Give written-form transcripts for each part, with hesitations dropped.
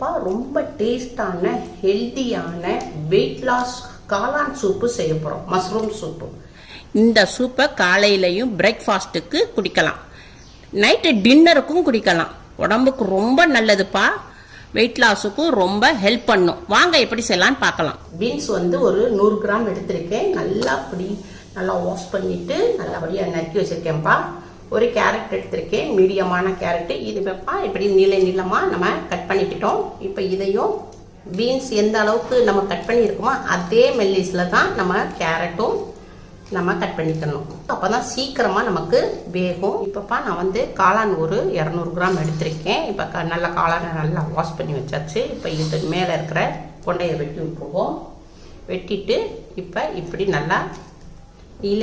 இப்போ ரொம்ப டேஸ்டான ஹெல்தியான வெயிட் லாஸ் காளான் சூப்பு செய்ய போகிறோம். Mushroom soup. இந்த சூப்பை காலையிலையும் பிரேக்ஃபாஸ்ட்டுக்கு குடிக்கலாம், நைட்டு டின்னருக்கும் குடிக்கலாம். உடம்புக்கு ரொம்ப நல்லதுப்பா, வெயிட் லாஸுக்கும் ரொம்ப ஹெல்ப் பண்ணும். வாங்க எப்படி செய்யலான்னு பார்க்கலாம். பீன்ஸ் வந்து ஒரு 100 கிராம் எடுத்திருக்கேன். நல்லா வாஷ் பண்ணிட்டு நல்லபடியாக நறுக்கி வச்சிருக்கேன்ப்பா. ஒரு கேரட் எடுத்திருக்கேன், மீடியமான கேரட்டு. இது வைப்பா இப்படி நீளமாக நம்ம கட் பண்ணிக்கிட்டோம். இப்போ இதையும் பீன்ஸ் எந்த அளவுக்கு நம்ம கட் பண்ணியிருக்கோமோ அதே மெல்லிஸில் தான் நம்ம கேரட்டும் நம்ம கட் பண்ணிக்கணும். அப்போ தான் சீக்கிரமாக நமக்கு வேகும். இப்போப்பா நான் வந்து காளான் ஒரு 200 கிராம் எடுத்திருக்கேன். இப்போ நல்லா காளானை நல்லா வாஷ் பண்ணி வச்சாச்சு. இப்போ இது மேலே இருக்கிற கொண்டையை வெட்டி விட்டுருவோம். வெட்டிட்டு இப்போ இப்படி நல்லா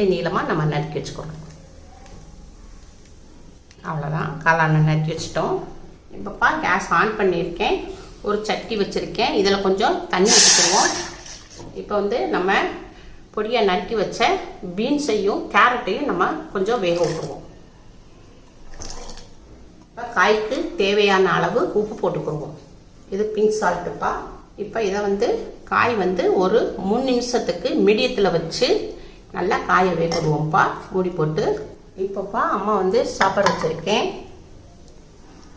நீளமாக நம்ம நறுக்கி வச்சுக்கணும். அவ்வளோதான், காளானை நறுக்கி வச்சிட்டோம். இப்போப்பா கேஸ் ஆன் பண்ணியிருக்கேன். ஒரு சட்டி வச்சுருக்கேன். இதில் கொஞ்சம் தண்ணி வச்சுக்கிடுவோம். இப்போ வந்து நம்ம பொடியாக நறுக்கி வச்ச பீன்ஸையும் கேரட்டையும் நம்ம கொஞ்சம் வேக விட்டுருவோம். இப்போ காய்க்கு தேவையான அளவு உப்பு போட்டுக்கிடுவோம். இது பிங்க் சால்ட்டுப்பா. இப்போ இதை வந்து காய் வந்து ஒரு 3 நிமிஷத்துக்கு மீடியத்தில் வச்சு நல்லா காயை வேக விடுவோம்ப்பா, மூடி போட்டு. இப்போப்பா அம்மா வந்து சாப்பாடு வச்சுருக்கேன்.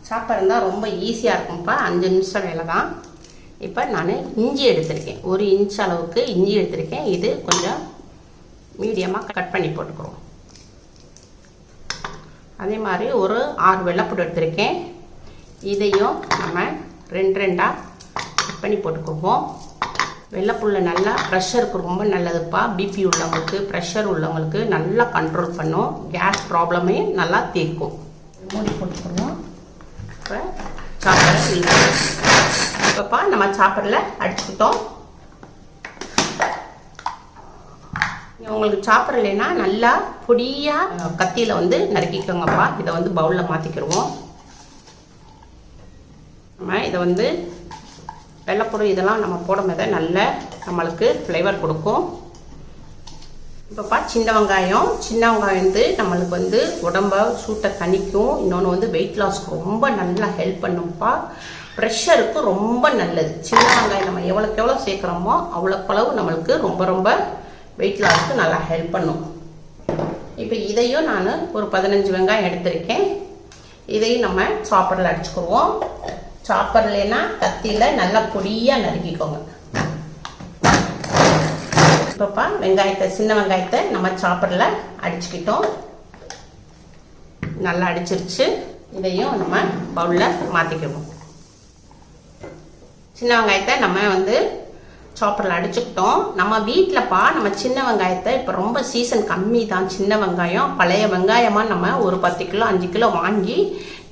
சாப்பாடு இருந்தால் ரொம்ப ஈஸியாக இருக்கும்ப்பா, 5 நிமிஷம் வேலை தான். இப்போ நான் இஞ்சி எடுத்திருக்கேன், 1 இன்ச் அளவுக்கு இஞ்சி எடுத்திருக்கேன். இது கொஞ்சம் மீடியமாக கட் பண்ணி போட்டுக்கிறோம். அதே மாதிரி ஒரு 6 வெள்ளைப்பூடு எடுத்திருக்கேன். இதையும் நம்ம 2 கட் பண்ணி போட்டுக்குவோம். வெள்ளைப்பூள்ள நல்லா ப்ரெஷருக்கு ரொம்ப நல்லதுப்பா. பிபி உள்ளவங்களுக்கு, ப்ரெஷர் உள்ளவங்களுக்கு நல்லா கண்ட்ரோல் பண்ணும். கேஸ் ப்ராப்ளமே நல்லா தீர்க்கும். மூடி போட்டுக்கணும். இப்போ சாப்பரை இப்போப்பா நம்ம சாப்பரில் அடிச்சுக்கிட்டோம். உங்களுக்கு சாப்பர் இல்லைன்னா நல்லா பொடியாக கத்தியில் வந்து நறுக்கிக்கோங்கப்பா. இதை வந்து பவுலில் மாற்றிக்கிடுவோம். நம்ம இதை வந்து வெள்ளைப்பூடு இதெல்லாம் நம்ம போடும்போது நல்ல நம்மளுக்கு ஃப்ளேவர் கொடுக்கும். இப்போப்பா சின்ன வெங்காயம் வந்து நம்மளுக்கு வந்து உடம்ப சூட்டை தணிக்கும். இன்னொன்று வந்து வெயிட் லாஸ்க்கு ரொம்ப நல்லா ஹெல்ப் பண்ணும்ப்பா. ப்ரெஷருக்கு ரொம்ப நல்லது. சின்ன வெங்காயம் நம்ம எவ்வளோக்கு எவ்வளோ சேர்க்குறோமோ அவ்வளோக்களவு நம்மளுக்கு ரொம்ப வெயிட் லாஸ்க்கு நல்லா ஹெல்ப் பண்ணும். இப்போ இதையும் நான் ஒரு 15 வெங்காயம் எடுத்திருக்கேன். இதையும் நம்ம சாப்பரில் அடிச்சுக்குவோம். சாப்பர்லனா கத்தியில் நல்லா பொடியாக நறுக்கிக்கோங்க. இப்போப்பா சின்ன வெங்காயத்தை நம்ம சாப்பரில் அடிச்சுக்கிட்டோம். நல்லா அடிச்சிருச்சு. இதையும் நம்ம பவுலில் மாற்றிக்குவோம். சின்ன வெங்காயத்தை நம்ம வந்து சாப்பரில் அடிச்சுக்கிட்டோம். நம்ம வீட்டிலப்பா நம்ம சின்ன வெங்காயத்தை இப்போ ரொம்ப சீசன் கம்மி தான். சின்ன வெங்காயம் பழைய வெங்காயமாக நம்ம ஒரு 10 கிலோ 5 கிலோ வாங்கி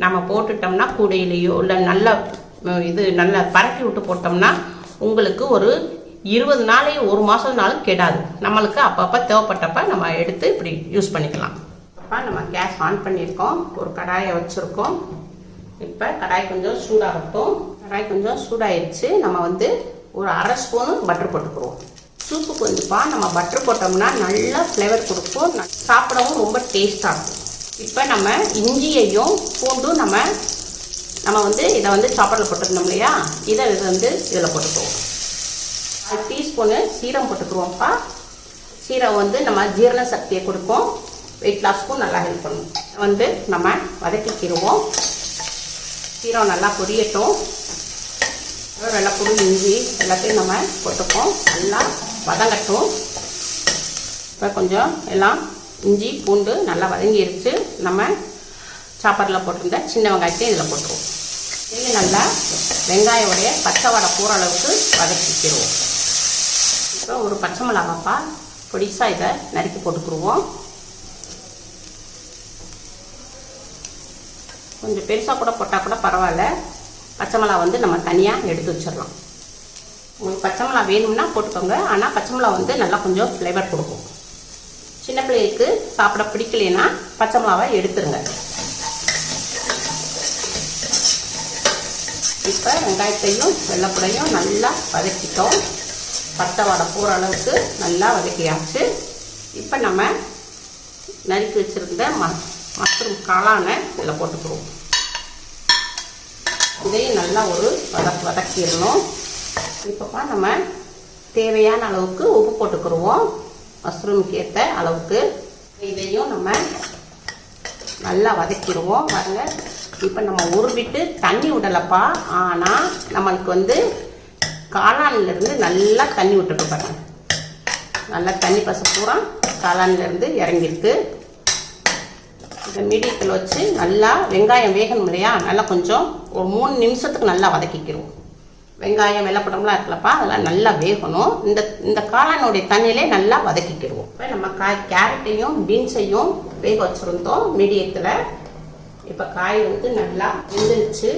நம்ம போட்டுட்டோம்னா கூடையிலையோ இல்லை நல்லா பரட்டி விட்டு போட்டோம்னா உங்களுக்கு ஒரு 20 நாளையும் 1 மாதம்னாலும் கெடாது. நம்மளுக்கு அப்பப்போ தேவைப்பட்டப்ப நம்ம எடுத்து இப்படி யூஸ் பண்ணிக்கலாம். அப்போ நம்ம கேஸ் ஆன் பண்ணியிருக்கோம். ஒரு கடாயை வச்சுருக்கோம். இப்போ கடாய் கொஞ்சம் சூடாகட்டும். கடாய் கொஞ்சம் சூடாயிருச்சு. நம்ம வந்து ஒரு 1/2 ஸ்பூனு பட்டர் போட்டுக்குருவோம். சூப்புக்கு வந்துப்பா நம்ம பட்டர் போட்டோம்னா நல்லா ஃப்ளேவர் கொடுக்கும், சாப்பிடவும் ரொம்ப டேஸ்டாக இருக்கும். இப்போ நம்ம இஞ்சியையும் பூண்டும் நம்ம வந்து இதை வந்து சாப்பாடில் போட்டுருந்தோம் இல்லையா, இதை வந்து இதில் போட்டுக்குவோம். 1 டீஸ்பூனு சீரகம் போட்டுக்குருவோம்ப்பா. சீரகம் வந்து நம்ம ஜீரண சக்தியை கொடுக்கும், வெயிட் லாஸ்க்கும் நல்லா ஹெல்ப் பண்ணும். வந்து நம்ம வதக்கிக்கிடுவோம். சீரகம் நல்லா பொரியட்டும். வெள்ளைப்பூடு இஞ்சி எல்லாத்தையும் நம்ம போட்டுப்போம். நல்லா வதங்கட்டும். இப்போ கொஞ்சம் எல்லாம் இஞ்சி பூண்டு நல்லா வதங்கிருச்சு. நம்ம சாப்பாட்டில் போட்டிருந்த சின்ன வெங்காயத்தையும் இதில் போட்டுருவோம். இது நல்லா வெங்காயோடைய பச்சை வடை போகிற அளவுக்கு வதக்கிக்கிடுவோம். இப்போ ஒரு பச்சை மிளகாப்பா பொடிசாக இதை நறுக்கி போட்டுக்கிடுவோம். கொஞ்சம் பெருசாக கூட போட்டால் கூட பரவாயில்ல. பச்சை மிளகா வந்து நம்ம தனியாக எடுத்து வச்சிடலாம். உங்களுக்கு பச்சை மிளகா வேணும்னா போட்டுக்கோங்க. ஆனால் பச்சை மிளகா வந்து நல்லா கொஞ்சம் ஃப்ளேவர் கொடுக்கும். சின்ன பிள்ளைகளுக்கு சாப்பிட பிடிக்கலைன்னா பச்சை மிளகாவை எடுத்துருங்க. இப்போ வெங்காயத்தையும் வெள்ளைப்பூடையும் நல்லா வதக்கிட்டோம். பச்சை வடை போகிற அளவுக்கு நல்லா வதக்கியாச்சு. இப்போ நம்ம நறுக்கி வச்சுருந்த மஷ்ரூம் காளானை இதில் போட்டுக்குருவோம். இதையும் நல்லா ஒரு வதக்கிடணும். இப்போப்பா நம்ம தேவையான அளவுக்கு உப்பு போட்டுக்கிடுவோம், மஷ்ரூமுக்கு ஏற்ற அளவுக்கு. இதையும் நம்ம நல்லா வதக்கிடுவோம். பாருங்க, இப்போ நம்ம உருவிட்டு தண்ணி விடலப்பா, ஆனால் நம்மளுக்கு காளான்லேருந்து நல்லா தண்ணி விட்டுட்டு பாருங்க. நல்லா தண்ணி பசை பூரா காளான்லேருந்து இறங்கிருக்கு. இதை மீடியத்தில் வச்சு நல்லா வெங்காயம் வேகணும் இல்லையா, நல்லா கொஞ்சம் ஒரு 3 நிமிஷத்துக்கு நல்லா வதக்கிக்கிறோம். வெங்காயம் வெள்ளைப்படம்லாம் இருக்குல்லப்பா, அதெல்லாம் நல்லா வேகணும். இந்த காளானுடைய தண்ணியிலே நல்லா வதக்கிக்கிடுவோம். இப்போ நம்ம கேரட்டையும் பீன்ஸையும் வேக வச்சுருந்தோம் மீடியத்தில். இப்போ காய் நல்லா வெந்துருச்சு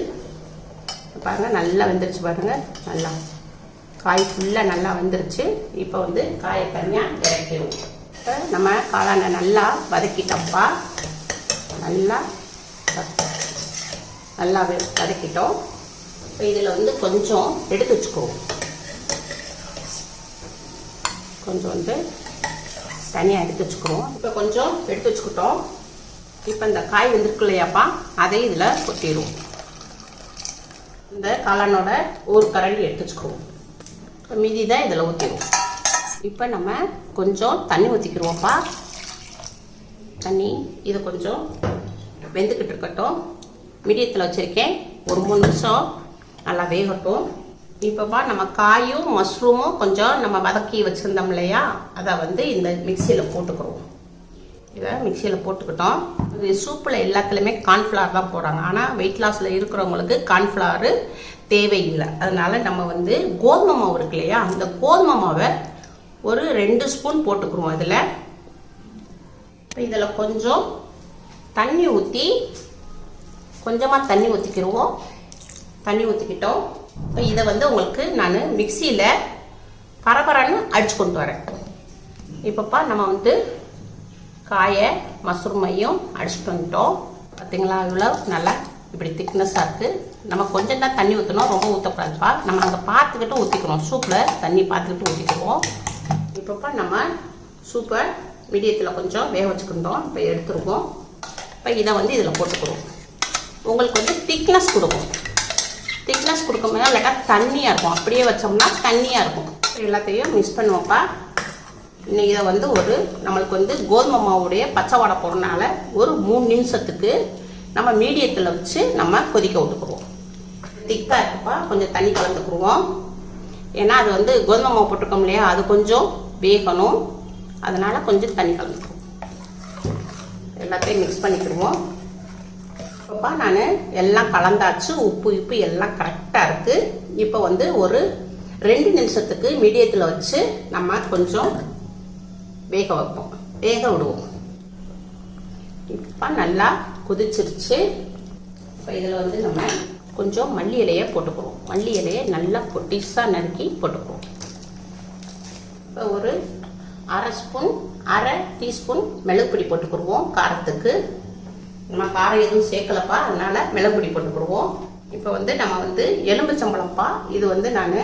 பாருங்க, நல்லா வெந்துருச்சு பாருங்க. நல்லா காய் ஃபுல்லாக நல்லா வெந்துருச்சு. இப்போ காயை தனியாக இறக்கிடுவோம். இப்போ நம்ம காளானை நல்லா வதக்கிட்டோம்ப்பா, நல்லா வதக்கிட்டோம். இப்போ இதில் கொஞ்சம் எடுத்து வச்சுக்குவோம். கொஞ்சம் தனியாக எடுத்து வச்சுக்குவோம். இப்போ கொஞ்சம் எடுத்து வச்சுக்கிட்டோம். இப்போ இந்த காய் வெந்திருக்கு இல்லையாப்பா, அதை இதில் கொட்டிடுவோம். இந்த காளானோட ஒரு கரண்டி எடுத்து வச்சுக்குவோம். இப்போ மீதி தான் இதில் ஊற்றிடுவோம். இப்போ நம்ம கொஞ்சம் தண்ணி ஊற்றிக்கிடுவோம்ப்பா. தண்ணி இது கொஞ்சம் வெந்துக்கிட்டு இருக்கட்டும். மீடியத்தில் வச்சுருக்கேன். ஒரு 3 நிமிஷம் நல்லா வேகட்டும். இப்போப்பா நம்ம காயும் மஷ்ரூமும் கொஞ்சம் நம்ம வதக்கி வச்சுருந்தோம் இல்லையா, அதை இந்த மிக்சியில் போட்டுக்கிறோம். இதை மிக்சியில் போட்டுக்கிட்டோம். இது சூப்பில் எல்லாத்துலேயுமே கார்ன்ஃப்ளவர் தான் போடுறாங்க, ஆனால் வெயிட் லாஸில் இருக்கிறவங்களுக்கு கார்ன்ஃப்ளவர் தேவையில்லை. அதனால் நம்ம கோதுமை மாவு இருக்கு இல்லையா, அந்த கோதுமை மாவை ஒரு 2 ஸ்பூன் போட்டுக்கிறோம். இதில் கொஞ்சம் தண்ணி ஊற்றி, கொஞ்சமாக தண்ணி ஊற்றிக்கிடுவோம். தண்ணி ஊற்றிக்கிட்டோம். இப்போ இதை உங்களுக்கு நான் மிக்சியில் பரபரன்னு அடிச்சு கொண்டு வரேன். இப்போப்பா நம்ம காயை மஷ்ரூமையும் அடிச்சுட்டு வந்துட்டோம். பார்த்தீங்களா, இவ்வளோ நல்லா இப்படி திக்னஸாக இருக்குது. நம்ம கொஞ்சம் தான் தண்ணி ஊற்றணும், ரொம்ப ஊற்றக்கூடாதுப்பா. நம்ம அங்கே பார்த்துக்கிட்டு ஊற்றிக்கணும், சூப்பில் தண்ணி பார்த்துக்கிட்டு ஊற்றிக்கிடுவோம். இப்போப்பா நம்ம சூப்பை மீடியத்தில் கொஞ்சம் வேக வச்சுக்கிட்டோம். இப்போ எடுத்துருவோம். இப்போ இதை இதில் போட்டுக்கிறோம். உங்களுக்கு திக்னஸ் கொடுக்கும். திக்னஸ் கொடுக்கும்போது இல்லாட்டா தண்ணியாக இருக்கும், அப்படியே வச்சோம்னா தண்ணியாக இருக்கும். எல்லாத்தையும் மிக்ஸ் பண்ணுவோம்ப்பா. இன்னும் இதை ஒரு நம்மளுக்கு கோதுமை மாவுடைய பச்சை வாடை போடுறதுனால ஒரு 3 நிமிஷத்துக்கு நம்ம மீடியத்தில் வச்சு நம்ம கொதிக்க விட்டுக்குருவோம். திக்காக இருக்குப்பா, கொஞ்சம் தண்ணி கலந்துக்குருவோம். ஏன்னா அது கோதுமை மாவு போட்டிருக்கோம் இல்லையா, அது கொஞ்சம் வேகணும். அதனால் கொஞ்சம் தண்ணி கலந்துக்குவோம். எல்லாத்தையும் மிக்ஸ் பண்ணிக்கிடுவோம். இப்போப்பா நான் எல்லாம் கலந்தாச்சு. உப்பு எல்லாம் கரெக்டாக இருக்குது. இப்போ ஒரு 2 நிமிஷத்துக்கு மீடியத்தில் வச்சு நம்ம கொஞ்சம் வேக வைப்போம், வேக விடுவோம். இப்போ நல்லா கொதிச்சிருச்சு. இப்போ இதில் நம்ம கொஞ்சம் மல்லி இலையை போட்டுக்குவோம். மல்லி இலையை நல்லா பொட்டிஸாக நறுக்கி போட்டுக்குவோம். இப்போ ஒரு அரை டீஸ்பூன் மிளகுப்பொடி போட்டுக்கிடுவோம். காரத்துக்கு நம்ம காரம் எதுவும் சேர்க்கலப்பா, அதனால மிளகுப்பொடி போட்டுக்கிடுவோம். இப்போ நம்ம எலும்புச்சம்பழம்ப்பா. இது நான்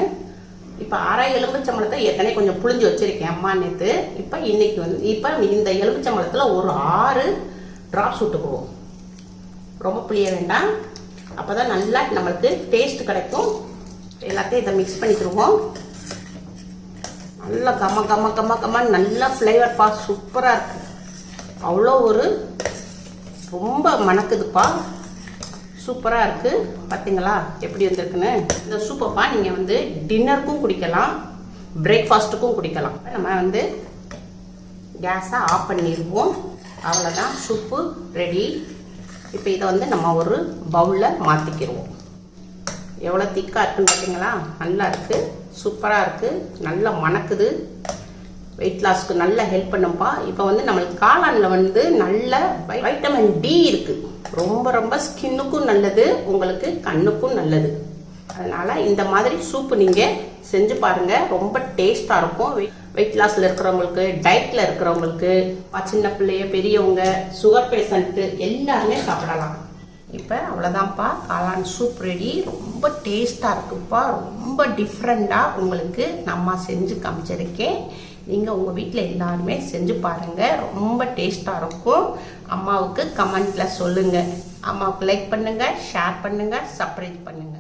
இப்போ அரை எலும்புச்சம்பழத்தை ஏற்கனவே கொஞ்சம் புளிஞ்சு வச்சிருக்கேன் அம்மா நேற்று. இப்போ இன்னைக்கு இப்போ இந்த எலும்புச்சம்பழத்தில் ஒரு 6 ட்ராப்ஸ் விட்டுக்குவோம். ரொம்ப புளிய வேண்டாம், அப்போ தான் நல்லா நம்மளுக்கு டேஸ்ட் கிடைக்கும். எல்லாத்தையும் இதை மிக்ஸ் பண்ணிக்கிடுவோம். நல்லா கம்ம நல்லா ஃப்ளேவர்ப்பா, சூப்பராக இருக்குது. அவ்வளோ ரொம்ப மணக்குதுப்பா, சூப்பராக இருக்குது. பார்த்தீங்களா எப்படி வந்திருக்குன்னு. இந்த சூப்பப்பா நீங்கள் டின்னருக்கும் குடிக்கலாம், பிரேக்ஃபாஸ்ட்டுக்கும் குடிக்கலாம். நம்ம கேஸை ஆஃப் பண்ணிடுவோம். அவ்வளோதான், சூப்பு ரெடி. இப்போ இதை நம்ம ஒரு பவுலில் மாற்றிக்கிடுவோம். எவ்வளோ திக்காக இருக்குன்னு பார்த்தீங்களா, நல்லா இருக்குது, சூப்பராக இருக்குது, நல்லா மணக்குது. வெயிட் லாஸ்க்கு நல்லா ஹெல்ப் பண்ணும்பா. இப்போ நம்மளுக்கு காளானில் நல்ல வைட்டமின் டி இருக்குது. ரொம்ப ஸ்கின்னுக்கும் நல்லது, உங்களுக்கு கண்ணுக்கும் நல்லது. அதனால் இந்த மாதிரி சூப்பு நீங்கள் செஞ்சு பாருங்கள், ரொம்ப டேஸ்ட்டாக இருக்கும். வெயிட் லாஸில் இருக்கிறவங்களுக்கு, டயட்டில் இருக்கிறவங்களுக்கு, சின்ன பிள்ளைய, பெரியவங்க, சுகர் பேஷண்ட்டு எல்லாருமே சாப்பிடலாம். இப்போ அவ்வளோதான்ப்பா, காளான் சூப் ரெடி. ரொம்ப டேஸ்ட்டாக இருக்குப்பா, ரொம்ப டிஃப்ரெண்ட்டாக உங்களுக்கு நம்ம செஞ்சு காமிச்சிருக்கேன். நீங்கள் உங்கள் வீட்டில் எல்லாருமே செஞ்சு பாருங்கள், ரொம்ப டேஸ்ட்டாக இருக்கும். அம்மாவுக்கு கமெண்ட்டில் சொல்லுங்கள். அம்மாவுக்கு லைக் பண்ணுங்க, ஷேர் பண்ணுங்க, சப்ஸ்கிரைப் பண்ணுங்க.